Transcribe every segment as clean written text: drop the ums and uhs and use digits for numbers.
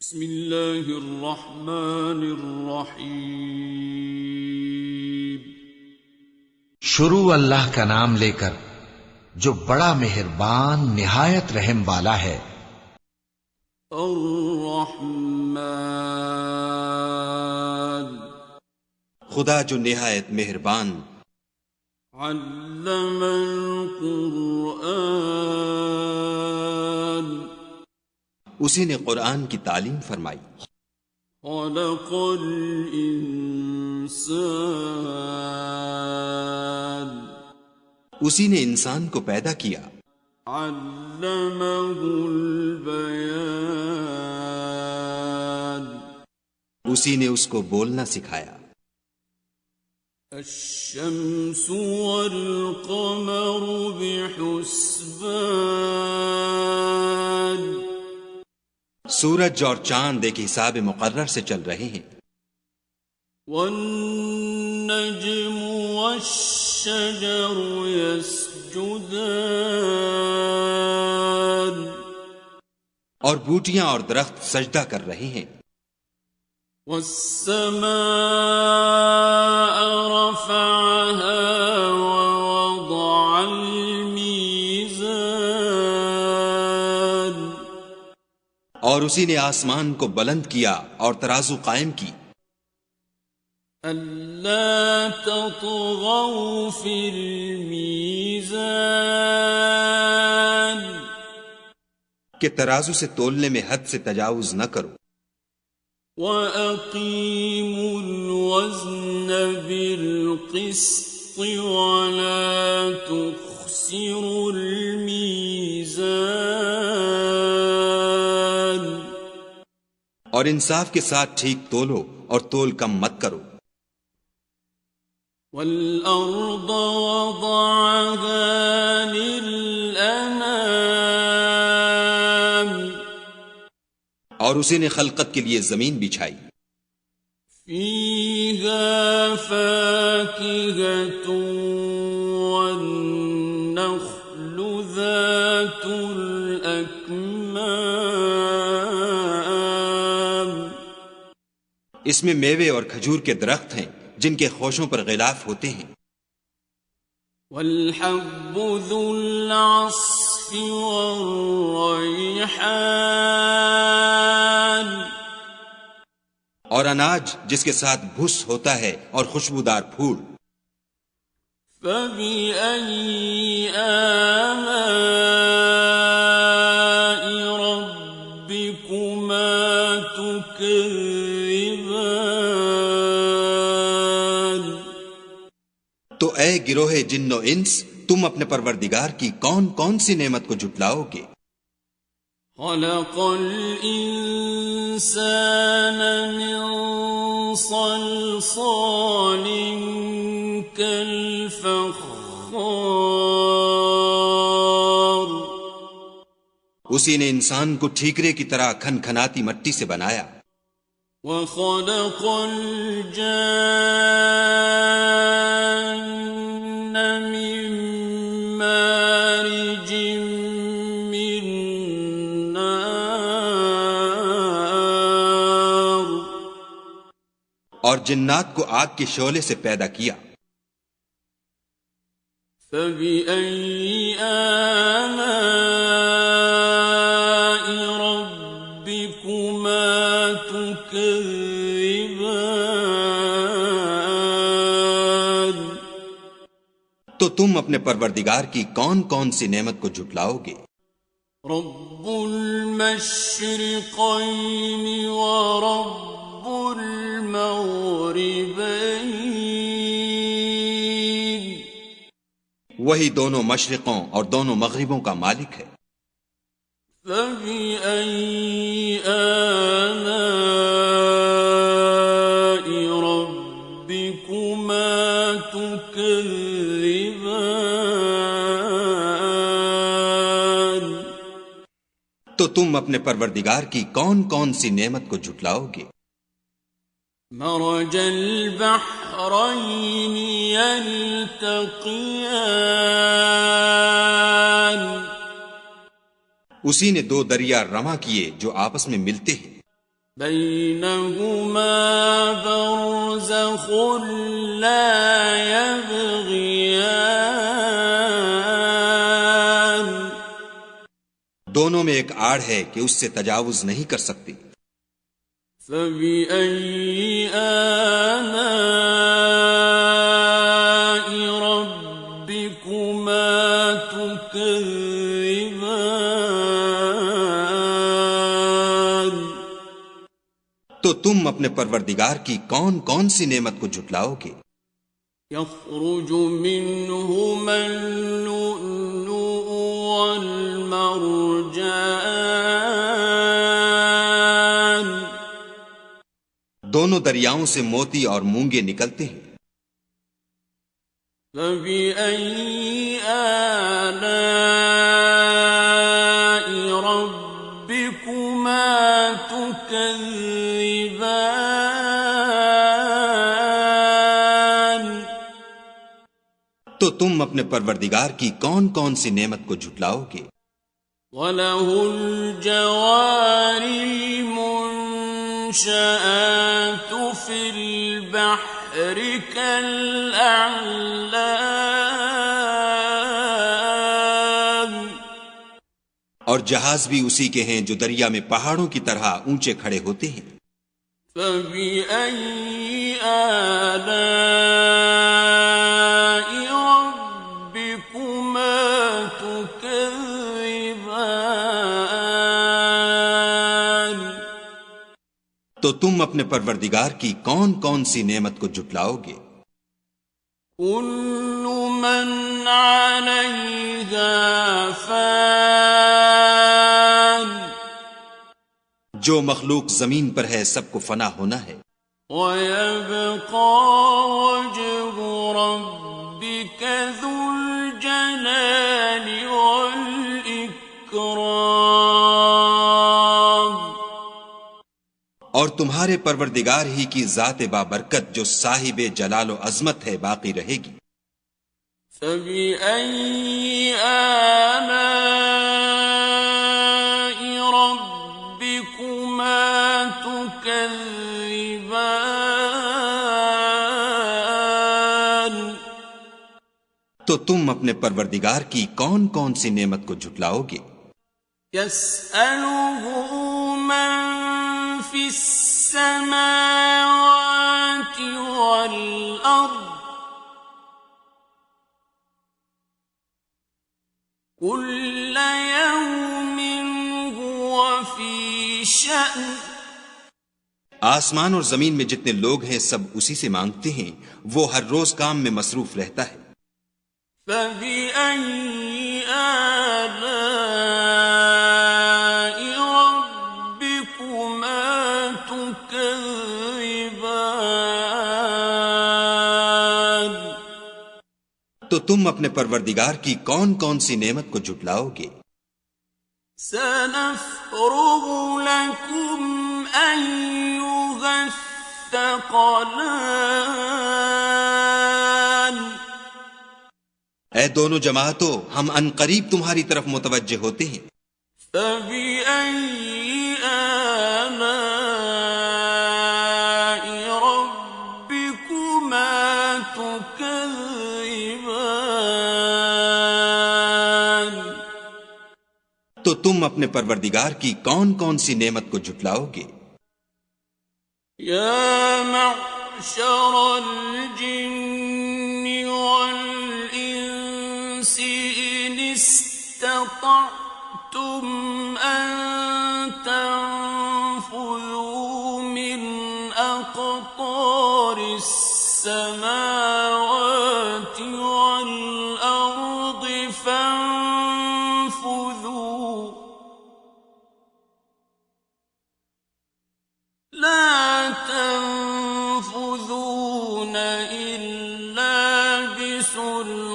بسم اللہ الرحمن الرحیم۔ شروع اللہ کا نام لے کر جو بڑا مہربان نہایت رحم والا ہے۔ الرحمن، خدا جو نہایت مہربان۔ علم القرآن، اسی نے قرآن کی تعلیم فرمائی۔ خلق الانسان، اسی نے انسان کو پیدا کیا۔ علمہ البیان، اسی نے اس کو بولنا سکھایا۔ الشمس والقمر بحسبان، سورج اور چاند ایک حساب مقرر سے چل رہے ہیں۔ والنجم والشجر يسجدان، اور بوٹیاں اور درخت سجدہ کر رہے ہیں۔ والسماء رفعها ووضع الميزان، اور اسی نے آسمان کو بلند کیا اور ترازو قائم کی۔ أَلَّا تَطْغَوْا فِي الْمِيزَانِ، کہ ترازو سے تولنے میں حد سے تجاوز نہ کرو۔ وَأَقِيمُوا الْوَزْنَ بِالْقِسْطِ وَلَا تُخْسِرُوا الْمِيزَانَ، اور انصاف کے ساتھ ٹھیک تولو اور تول کم مت کرو۔ وَالْأَرْضَ وَضَعَهَا لِلْأَنَامِ، اور اسی نے خلقت کے لیے زمین بچھائی۔ فِيهَا فَاكِهَةٌ وَالنَّخْلُ ذَاتُ الْأَكْمَامِ، اس میں میوے اور کھجور کے درخت ہیں جن کے خوشوں پر غلاف ہوتے ہیں۔ وَالْحَبُّ ذُو الْعَصْفِ وَالرَّيْحَانِ، اور اناج جس کے ساتھ بھس ہوتا ہے اور خوشبودار پھول۔ فَبِأَيِّ آلَاءِ رَبِّكُمَا تُكَذِّبَانِ، تو اے گروہ جن و انس، تم اپنے پروردگار کی کون کون سی نعمت کو جھٹلاؤ گے؟ خَلَقَ الْإِنسَانَ مِنْ صَلْصَالٍ كَالْفَخَّارِ، اسی نے انسان کو ٹھیکرے کی طرح کھن کھناتی مٹی سے بنایا۔ وَخَلَقَ الْجَانَّ مِن مَّارِجٍ مِّن نَّارٍ، اور جنات کو آگ کے شعلے سے پیدا کیا۔ فَبِأَيِّ آلَاءِ رَبِّكُمَا تُكَذِّبَانِ، تو تم اپنے پروردگار کی کون کون سی نعمت کو جھٹلاؤ گے؟ رب المشرقین ورب المغربین، وہی دونوں مشرقوں اور دونوں مغربوں کا مالک ہے۔ فَبِأَيِّ آلَاءِ رَبِّكُمَا تُكَذِّبَانِ، تو تم اپنے پروردگار کی کون کون سی نعمت کو جھٹلاؤ گے؟ مرج البحرین یلتقیان، اسی نے دو دریا رواں کیے جو آپس میں ملتے ہیں۔ بينهما برزخ لا يبغيان دونوں میں ایک آڑ ہے کہ اس سے تجاوز نہیں کر سکتی. فبأي آلاء ربكما تكذبان تو تم اپنے پروردگار کی کون کون سی نعمت کو جھٹلاؤ گے؟ يخرج منهما اللؤلؤ والمرجان دونوں دریاؤں سے موتی اور مونگے نکلتے ہیں. فبأي آلاء ربكما تكذبان تو تم اپنے پروردگار کی کون کون سی نعمت کو جھٹلاؤ گے؟ وَلَهُ الْجَوَارِ الْمُنشَآتُ فِي الْبَحْرِ كَالْأَعْلَامِ اور جہاز بھی اسی کے ہیں جو دریا میں پہاڑوں کی طرح اونچے کھڑے ہوتے ہیں. فَبِأَيِّ آلَاءِ رَبِّكُمَا تُكَذِّبَانِ تو تم اپنے پروردگار کی کون کون سی نعمت کو جھٹلاؤ گے؟ كُلُّ مَنْ عَلَيْهَا فَانٍ جو مخلوق زمین پر ہے سب کو فنا ہونا ہے. وَيَبْقَى وَجْهُ رَبِّكَ ذُو الْجَلَالِ وَالْإِكْرَامِ اور تمہارے پروردگار ہی کی ذات بابرکت جو صاحب جلال و عظمت ہے باقی رہے گی. فَبِأَيِّ آلَاءِ رَبِّكُمَا تُكَذِّبَانِ تو تم اپنے پروردگار کی کون کون سی نعمت کو جھٹلاؤ گے؟ يَسْأَلُهُ مَن فِي السَّمَاوَاتِ وَالْأَرْضِ كُلَّ يَوْمٍ هُوَ فِي شَأْنٍ آسمان اور زمین میں جتنے لوگ ہیں سب اسی سے مانگتے ہیں، وہ ہر روز کام میں مصروف رہتا ہے. فَبِأَيِّ آلَاءِ رَبِّكُمَا تُكَذِّبَانِ تو تم اپنے پروردگار کی کون کون سی نعمت کو جھٹلاؤ گے؟ سَنَفْرُغُ لَكُمْ أَيُّهَ الثَّقَلَانِ اے دونوں جماعتوں، ہم ان قریب تمہاری طرف متوجہ ہوتے ہیں. فَبِأَيِّ آلَاءِ رَبِّكُمَا تُكَذِّبَانِ تو تم اپنے پروردگار کی کون کون سی نعمت کو جھٹلاؤ گے؟ يَا مَعْشَرَ الْجِنِّ وَالْإِنسِ إِنِ اسْتَطَعْتُمْ أَن تَنفُذُوا مِنْ أَقْطَارِ السَّمَاوَاتِ وَالْأَرْضِ فَانفُذُوا لَا تَنفُذُونَ إِلَّا بِسُلْطَانٍ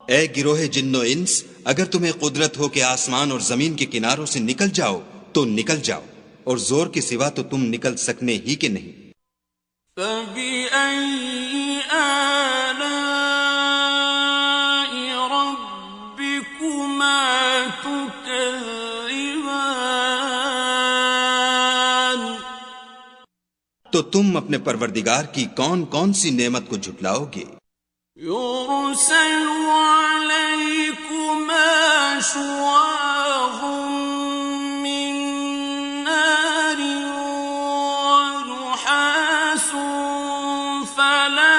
اے گروہ جن و انس، اگر تمہیں قدرت ہو کہ آسمان اور زمین کے کناروں سے نکل جاؤ تو نکل جاؤ، اور زور کے سوا تو تم نکل سکنے ہی کہ نہیں. فَبِأَيِّ آلَاءِ رَبِّكُمَا تُكَذِّبَانِ تو تم اپنے پروردگار کی کون کون سی نعمت کو جھٹلاؤ گے؟ يرسل عليكما شواظ من نار ونحاس فلا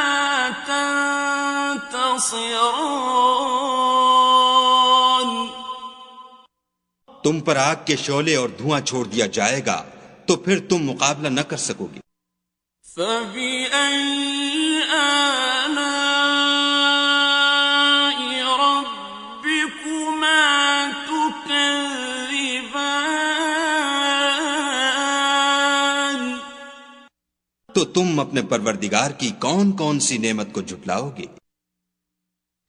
تنتصران. تم پر آگ کے شعلے اور دھواں چھوڑ دیا جائے گا تو پھر تم مقابلہ نہ کر سکو گے. فَبِأَيِّ آلَاءِ رَبِّكُمَا تُكَذِّبَانِ. تو تم اپنے پروردگار کی کون کون سی نعمت کو جھٹلاؤ گے؟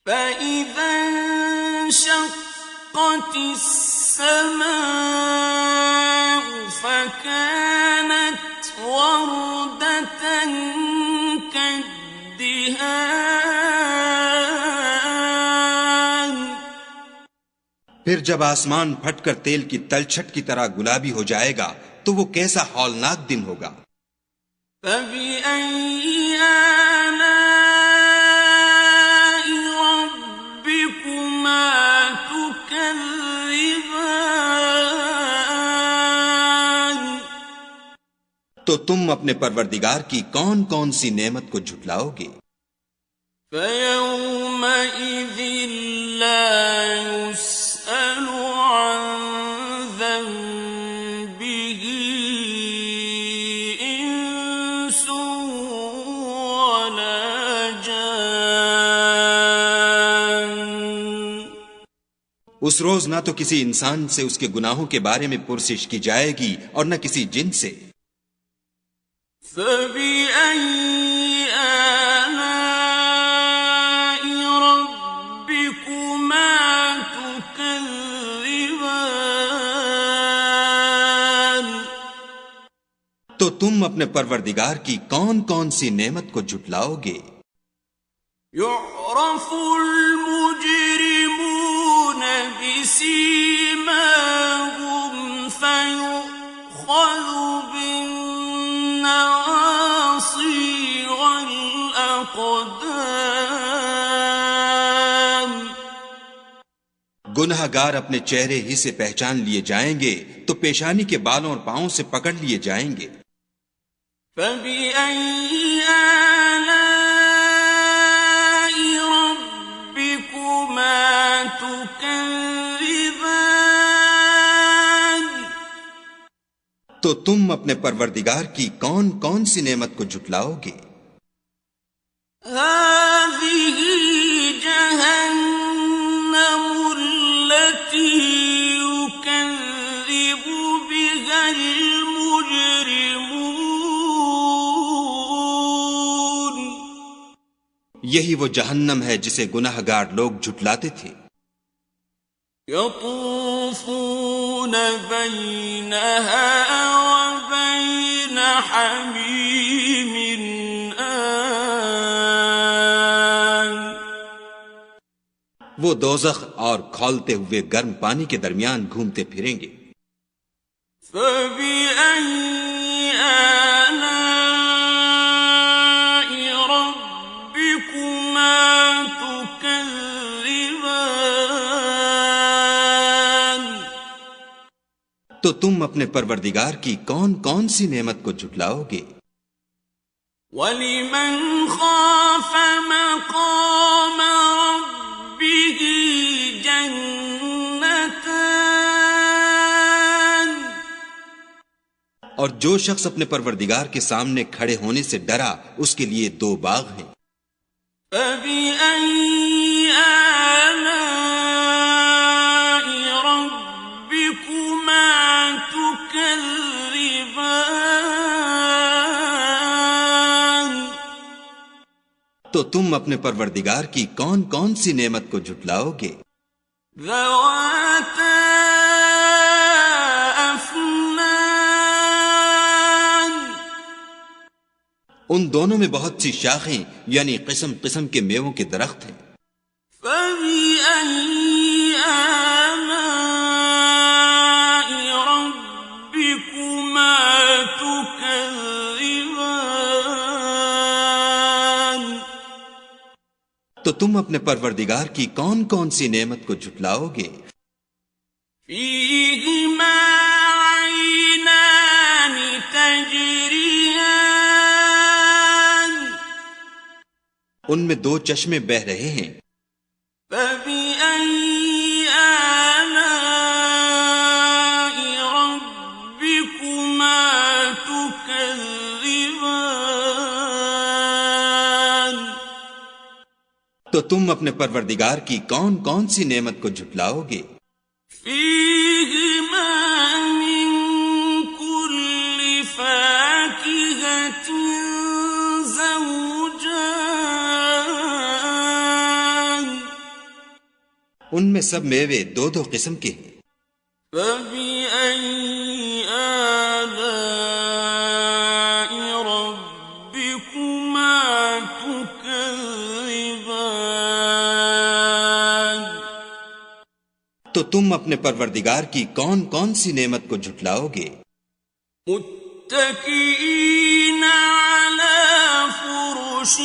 فَإِذَا انشَقَّتِ السَّمَاءُ فَكَانَتْ وَرْدَةً كَالدِّهَانِ. پھر جب آسمان پھٹ کر تیل کی تلچھٹ کی طرح گلابی ہو جائے گا تو وہ کیسا ہولناک دن ہوگا. فَبِأَيِّ آلَاءِ رَبِّكُمَا تُكَذِّبَانِ. تو تم اپنے پروردگار کی کون کون سی نعمت کو جھٹلاؤ گے؟ فَيَوْمَئِذٍ لَا يُسْأَلُ عَنْ ذَنبِهِ إِنسٌ وَلَا جَانٌ. اس روز نہ تو کسی انسان سے اس کے گناہوں کے بارے میں پرسش کی جائے گی اور نہ کسی جن سے. فَبِأَيِّ آلَاءِ رَبِّكُمَا تُكَذِّبَانِ. تو تم اپنے پروردگار کی کون کون سی نعمت کو جھٹلاؤ گے؟ يُعْرَفُ الْمُجْرِمُونَ بِسِيمَاهُمْ فَيُؤْخَذُ بِالنَّوَاصِي وَالْأَقْدَامِ. گناہ گار اپنے چہرے ہی سے پہچان لیے جائیں گے تو پیشانی کے بالوں اور پاؤں سے پکڑ لیے جائیں گے. فَبِأَيِّ آلَاءِ رَبِّكُمَا تُكَذِّبَانِ. تو تم اپنے پروردگار کی کون کون سی نعمت کو جھٹلاؤ گے؟ هَٰذِهِ جَهَنَّمُ الَّتِي يُكَذِّبُ بِهَا الْمُجْرِمُونَ. یہی وہ جہنم ہے جسے گناہ گار لوگ جھٹلاتے تھے. يَطُوفُونَ بَيْنَهَا وَبَيْنَ حَمِيمٍ آنٍ. وہ دوزخ اور کھولتے ہوئے گرم پانی کے درمیان گھومتے پھریں گے. فَبِأَيِّ آلَاءِ رَبِّكُمَا تُكَذِّبَانِ. تو تم اپنے پروردگار کی کون کون سی نعمت کو جھٹلاؤ گے؟ وَلِمَنْ خَافَ مَقَامَ رَبِّهِ جَنَّتَانِ. اور جو شخص اپنے پروردگار کے سامنے کھڑے ہونے سے ڈرا اس کے لیے 2 باغ ہیں. فَبِأَيِّ آلَاءِ رَبِّكُمَا تُكَذِّبَانِ. تو تم اپنے پروردگار کی کون کون سی نعمت کو جھٹلاؤ گے؟ ذَوَاتَا أَفْنَانٍ. ان دونوں میں بہت سی شاخیں یعنی قسم قسم کے میووں کے درخت ہیں. فَبِأَيِّ آلَاءِ رَبِّكُمَا تُكَذِّبَانِ. تم اپنے پروردگار کی کون کون سی نعمت کو جھٹلاؤ گے؟ فیہما عینان تجریان ان میں دو چشمے بہہ رہے ہیں. فبأي آلاء ربكما تكذبان تو تم اپنے پروردگار کی کون کون سی نعمت کو جھٹلاؤ گے؟ فيهما من كل فاكهة زوجان ان میں سب میوے دو دو قسم کے ہیں. فبأي آلاء ربكما تكذبان تو تم اپنے پروردگار کی کون کون سی نعمت کو جھٹلاؤ گے؟ متكئين على فرش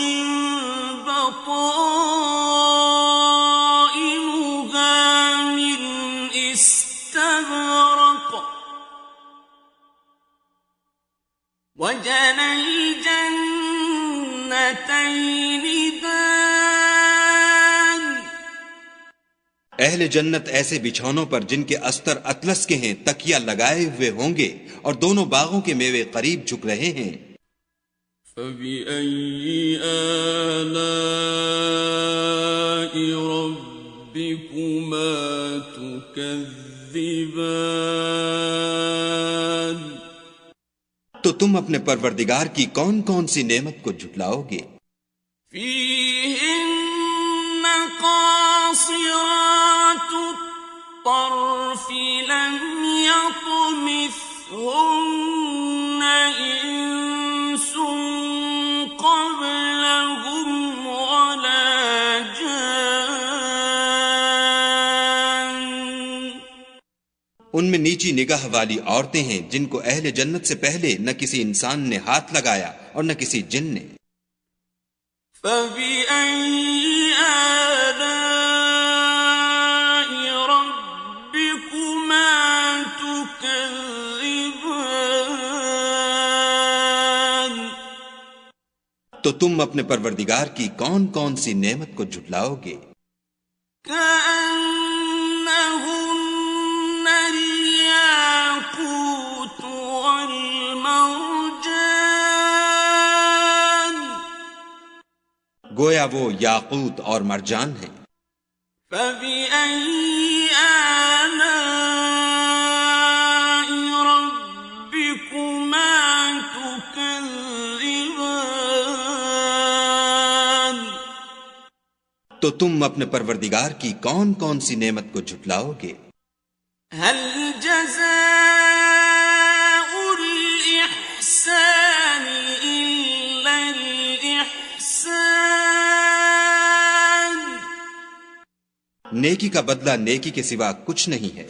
بطائنها من استبرق وجنى الجنتين دان اہل جنت ایسے بچھونوں پر جن کے استر اطلس کے ہیں تکیہ لگائے ہوئے ہوں گے اور دونوں باغوں کے میوے قریب جھک رہے ہیں. فبأي آلاء ربكما تكذبان تو تم اپنے پروردگار کی کون کون سی نعمت کو جھٹلاؤ گے؟ فيهن قاصرات الطرف لم يطمثهن إنس قبلهم ولا جان ان میں نیچی نگاہ والی عورتیں ہیں جن کو اہل جنت سے پہلے نہ کسی انسان نے ہاتھ لگایا اور نہ کسی جن نے. فبأي آلاء ربكما تكذبان تو تم اپنے پروردگار کی کون کون سی نعمت کو جھٹلاؤ گے؟ كأنهن الياقوت والمرجان گویا وہ یاقوت اور مرجان ہیں. فبأي آلاء ربكما تكذبان تو تم اپنے پروردگار کی کون کون سی نعمت کو جھٹلاؤ گے؟ هل جزاء الإحسان إلا الإحسان نیکی کا بدلہ نیکی کے سوا کچھ نہیں ہے.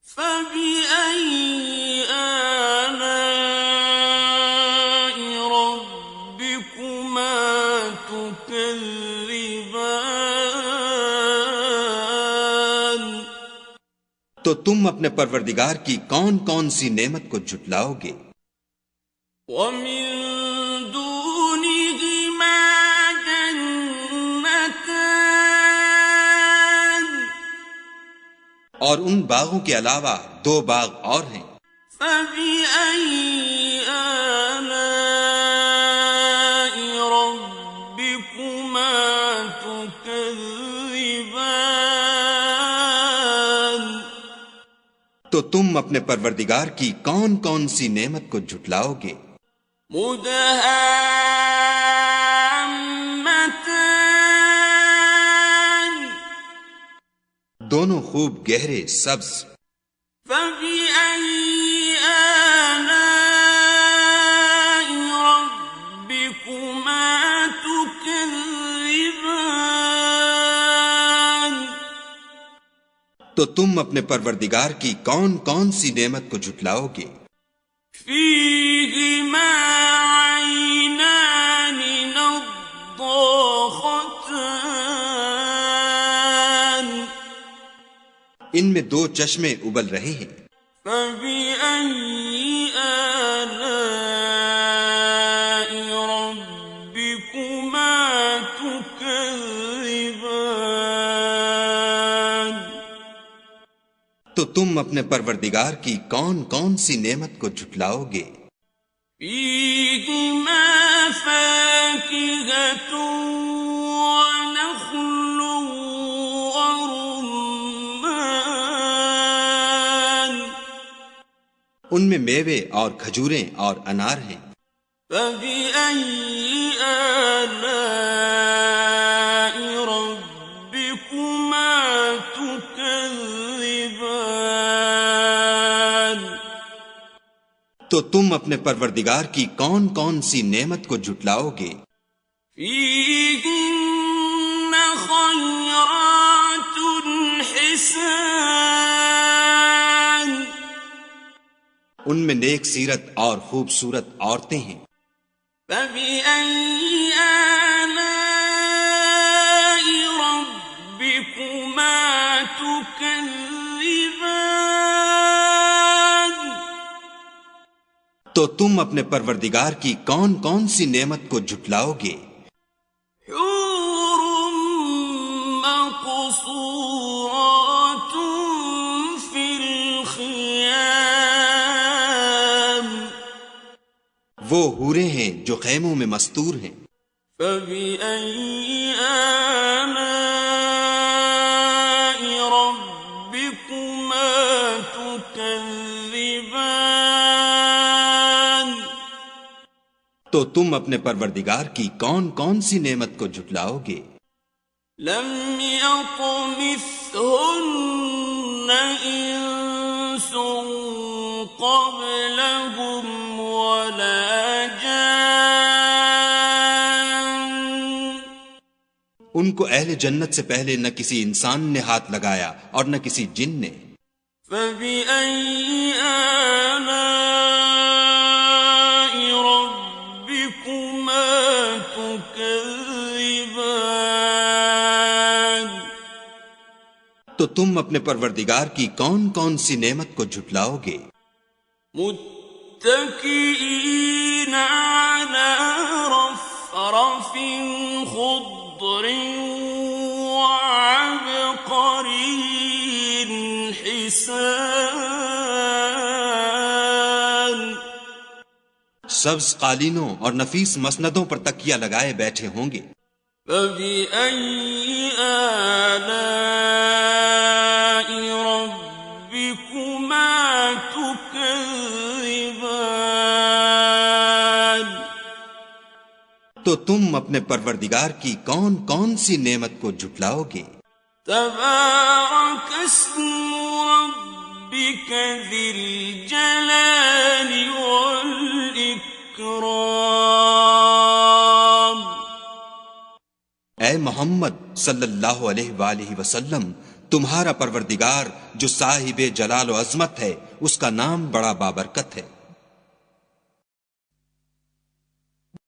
فبأي آلاء ربكما تكذبان تو تم اپنے پروردگار کی کون کون سی نعمت کو جھٹلاؤ گے؟ ومن دونهما جنتان اور ان باغوں کے علاوہ دو باغ اور ہیں. فبأي آلاء ربكما تكذبان تو تم اپنے پروردگار کی کون کون سی نعمت کو جھٹلاؤ گے؟ مدهامتان دونوں خوب گہرے سبز. فبأي آلاء ربكما تكذبان تو تم اپنے پروردگار کی کون کون سی نعمت کو جھٹلاؤ گے؟ فيهما عينان نضاختان ان میں 2 چشمے ابل رہے ہیں. فبأي آلاء ربكما تكذبان. تو تم اپنے پروردگار کی کون کون سی نعمت کو جھٹلاؤ گے؟ فيهما فاكهة ونخل ورمان. ان میں میوے اور کھجوریں اور انار ہیں. فبأي آلاء ربكما تكذبان. تو تم اپنے پروردگار کی کون کون سی نعمت کو جھٹلاؤ گے؟ فيهن خيرات حسان. ان میں نیک سیرت اور خوبصورت عورتیں ہیں. فبأي آلاء ربكما تكذبان. تو تم اپنے پروردگار کی کون کون سی نعمت کو جھٹلاؤ گے؟ حور مقصورات في الخيام. وہ حوریں ہیں جو خیموں میں مستور ہیں. فبأي آلاء ربكما تكذبان. تو تم اپنے پروردگار کی کون کون سی نعمت کو جھٹلاؤ گے؟ لم يطمثهن إنس قبلهم ولا جان. ان کو اہل جنت سے پہلے نہ کسی انسان نے ہاتھ لگایا اور نہ کسی جن نے. فبأي آلاء ربكما تكذبان. تو تم اپنے پروردگار کی کون کون سی نعمت کو جھٹلاؤ گے؟ متكئين على رفرف خضر وعبقري حسان. سبز قالینوں اور نفیس مسندوں پر تکیہ لگائے بیٹھے ہوں گے. فبأي آلاء ربكما تكذبان. تو تم اپنے پروردگار کی کون کون سی نعمت کو جھٹلاؤ گے؟ تبارك اسم ربك ذي الجلال والإكرام. اے محمد صلی اللہ علیہ وآلہ وسلم، تمہارا پروردگار جو صاحب جلال و عظمت ہے، اس کا نام بڑا بابرکت ہے.